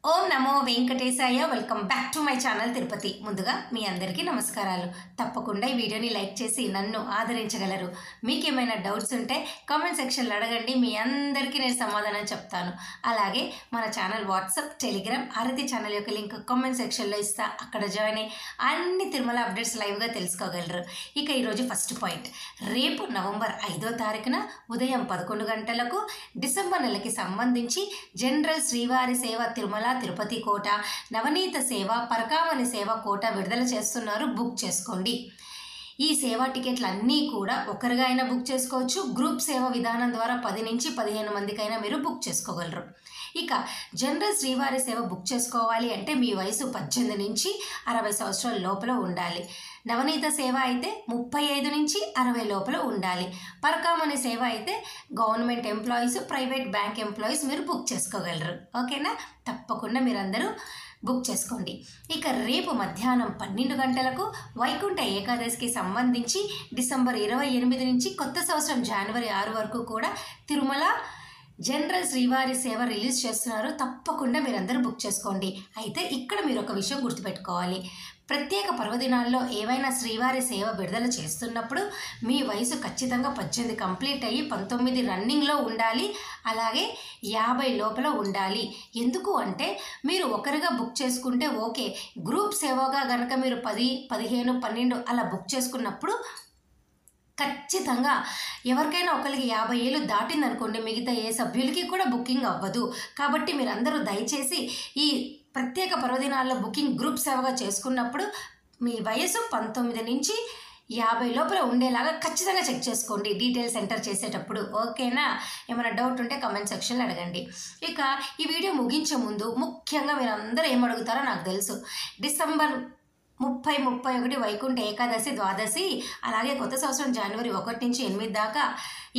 Om Namo Venkatesaya. Welcome back to my channel Tirupati. ముందుగా మీ అందరికీ నమస్కారాలు. తప్పకుండా ఈ వీడియోని లైక్ చేసి నన్ను ఆదరించగలరు. మీకు ఏమైనా డౌట్స్ ఉంటే కామెంట్ సెక్షన్లో అడగండి, మీ అందరికీ నేను సమాధానం చెప్తాను. అలాగే మన ఛానల్ వాట్సాప్, టెలిగ్రామ్, ఆరతి ఛానల్ యొక్క లింక్ కామెంట్ సెక్షన్లో ఇస్తా. అక్కడ జాయిన్ అయ్యి అన్ని తిరుమల అప్డేట్స్ లైవ్గా తెలుసుకోగలరు. ఇక ఈరోజు ఫస్ట్ పాయింట్, రేపు నవంబర్ 5వ తారీఖున ఉదయం 11 గంటలకు డిసెంబర్ నెలకి సంబంధించి జనరల్ శ్రీవారి సేవ తిరుమల తిరుపతి కోట, నవనీత సేవ, పరకామణి సేవ కోట విడుదల చేస్తున్నారు. బుక్ చేసుకోండి. ఈ సేవా టికెట్లు అన్నీ కూడా ఒకరిగా అయినా బుక్ చేసుకోవచ్చు. గ్రూప్ సేవ విధానం ద్వారా 10 నుంచి 15 మందికైనా మీరు బుక్ చేసుకోగలరు. ఇక జనరల్ శ్రీవారి సేవ బుక్ చేసుకోవాలి అంటే మీ వయసు 18 నుంచి 60 సంవత్సరాల లోపల ఉండాలి. నవనీత సేవ అయితే 35 నుంచి 60 లోపల ఉండాలి. పరకామణి సేవ అయితే government employees, private bank employees మీరు బుక్ చేసుకోగలరు. ఓకేనా? తప్పకుండా మీరందరూ బుక్ చేసుకోండి. ఇక రేపు మధ్యాహ్నం 12 గంటలకు వైకుంఠ ఏకాదశికి సంబంధించి డిసెంబర్ 28 నుంచి కొత్త సంవత్సరం జనవరి 6 వరకు కూడా తిరుమల జనరల్ శ్రీవారి సేవ రిలీజ్ చేస్తున్నారు. తప్పకుండా మీరందరూ బుక్ చేసుకోండి. అయితే ఇక్కడ మీరు ఒక విషయం గుర్తుపెట్టుకోవాలి. ప్రత్యేక పర్వదినాల్లో ఏవైనా శ్రీవారి సేవ విడుదల చేస్తున్నప్పుడు మీ వయసు ఖచ్చితంగా 18 కంప్లీట్ అయ్యి 19 రన్నింగ్లో ఉండాలి. అలాగే 50 లోపల ఉండాలి. ఎందుకు అంటే మీరు ఒకరిగా బుక్ చేసుకుంటే ఓకే, గ్రూప్ సేవగా కనుక మీరు 10, 15, 12 అలా బుక్ చేసుకున్నప్పుడు ఖచ్చితంగా ఎవరికైనా ఒకరికి 50 ఏళ్ళు దాటిందనుకోండి, మిగతా ఏ సభ్యులకి కూడా బుకింగ్ అవ్వదు. కాబట్టి మీరందరూ దయచేసి ఈ ప్రత్యేక పర్వదినాల్లో బుకింగ్ గ్రూప్ సేవగా చేసుకున్నప్పుడు మీ వయసు 19 నుంచి 50 లోపల ఉండేలాగా ఖచ్చితంగా చెక్ చేసుకోండి డీటెయిల్స్ ఎంటర్ చేసేటప్పుడు. ఓకేనా? ఏమైనా డౌట్ ఉంటే కామెంట్ సెక్షన్లో అడగండి. ఇక ఈ వీడియో ముగించే ముందు ముఖ్యంగా మీరు అందరూ ఏమడుగుతారో నాకు తెలుసు. డిసెంబర్ 30, 31 వైకుంఠ ఏకాదశి, ద్వాదశి, అలాగే కొత్త సంవత్సరం జనవరి 1 నుంచి 8 దాకా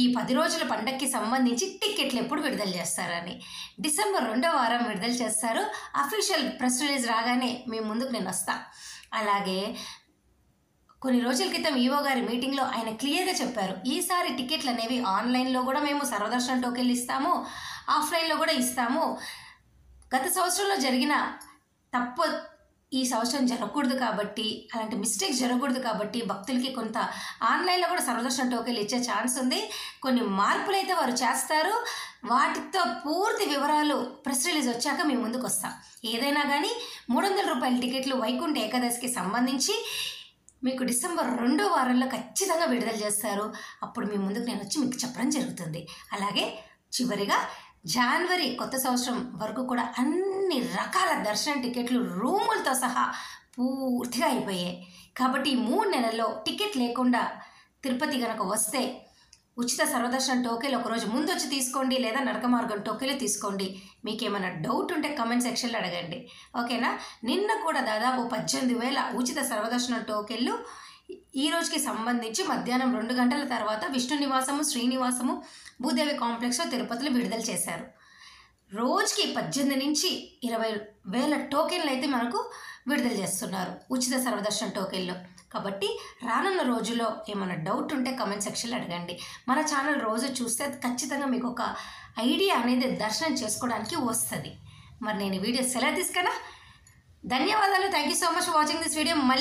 ఈ 10 రోజుల పండగకి సంబంధించి టికెట్లు ఎప్పుడు విడుదల చేస్తారని. డిసెంబర్ 2వ వారం విడుదల చేస్తారు. అఫీషియల్ ప్రెస్ రిలీజ్ రాగానే మీ ముందుకు నేను వస్తా. అలాగే కొన్ని రోజుల క్రితం ఈవో గారి మీటింగ్లో ఆయన క్లియర్గా చెప్పారు, ఈసారి టికెట్లు అనేవి ఆన్లైన్లో కూడా మేము సర్వదర్శనం టోకెన్లు ఇస్తాము, ఆఫ్లైన్లో కూడా ఇస్తాము. గత సంవత్సరంలో జరిగిన తప్పు ఈ సంవత్సరం జరగకూడదు కాబట్టి, అలాంటి మిస్టేక్స్ జరగకూడదు కాబట్టి భక్తులకి కొంత ఆన్లైన్లో కూడా సర్వదర్శనం టోకెన్లు ఇచ్చే ఛాన్స్ ఉంది. కొన్ని మార్పులు అయితే వారు చేస్తారు. వాటితో పూర్తి వివరాలు ప్రెస్ రిలీజ్ వచ్చాక మీ ముందుకు వస్తాం. ఏదైనా కానీ 300 రూపాయల టికెట్లు వైకుంఠ ఏకాదశికి సంబంధించి మీకు డిసెంబర్ 2వ వారంలో ఖచ్చితంగా విడుదల చేస్తారు. అప్పుడు మీ ముందుకు నేను వచ్చి మీకు చెప్పడం జరుగుతుంది. అలాగే చివరిగా జనవరి కొత్త సంవత్సరం వరకు కూడా అన్ని రకాల దర్శనం టికెట్లు రూములతో సహా పూర్తిగా అయిపోయాయి. కాబట్టి ఈ 3 నెలల్లో టికెట్ లేకుండా తిరుపతి కనుక వస్తే ఉచిత సర్వదర్శనం టోకెన్లు ఒకరోజు ముందు వచ్చి తీసుకోండి, లేదా నడక మార్గం టోకెన్లు తీసుకోండి. మీకు ఏమైనా డౌట్ ఉంటే కామెంట్ సెక్షన్లో అడగండి. ఓకేనా? నిన్న కూడా దాదాపు 18,000 ఉచిత సర్వదర్శనం టోకెన్లు ఈ రోజుకి సంబంధించి మధ్యాహ్నం 2 గంటల తర్వాత విష్ణు నివాసము, శ్రీనివాసము, భూదేవి కాంప్లెక్స్లో తిరుపతిలో విడుదల చేశారు. రోజుకి 18 నుంచి 20,000 టోకెన్లు అయితే మనకు విడుదల చేస్తున్నారు, ఉచిత సర్వదర్శనం టోకెన్లు. కాబట్టి రానున్న రోజుల్లో ఏమైనా డౌట్ ఉంటే కామెంట్ సెక్షన్లో అడగండి. మన ఛానల్ రోజు చూస్తే ఖచ్చితంగా మీకు ఒక ఐడియా అనేది దర్శనం చేసుకోవడానికి వస్తుంది. మరి నేను ఈ వీడియో సెలవు తీసుకున్నా. ధన్యవాదాలు. Thank you so much for watching this video.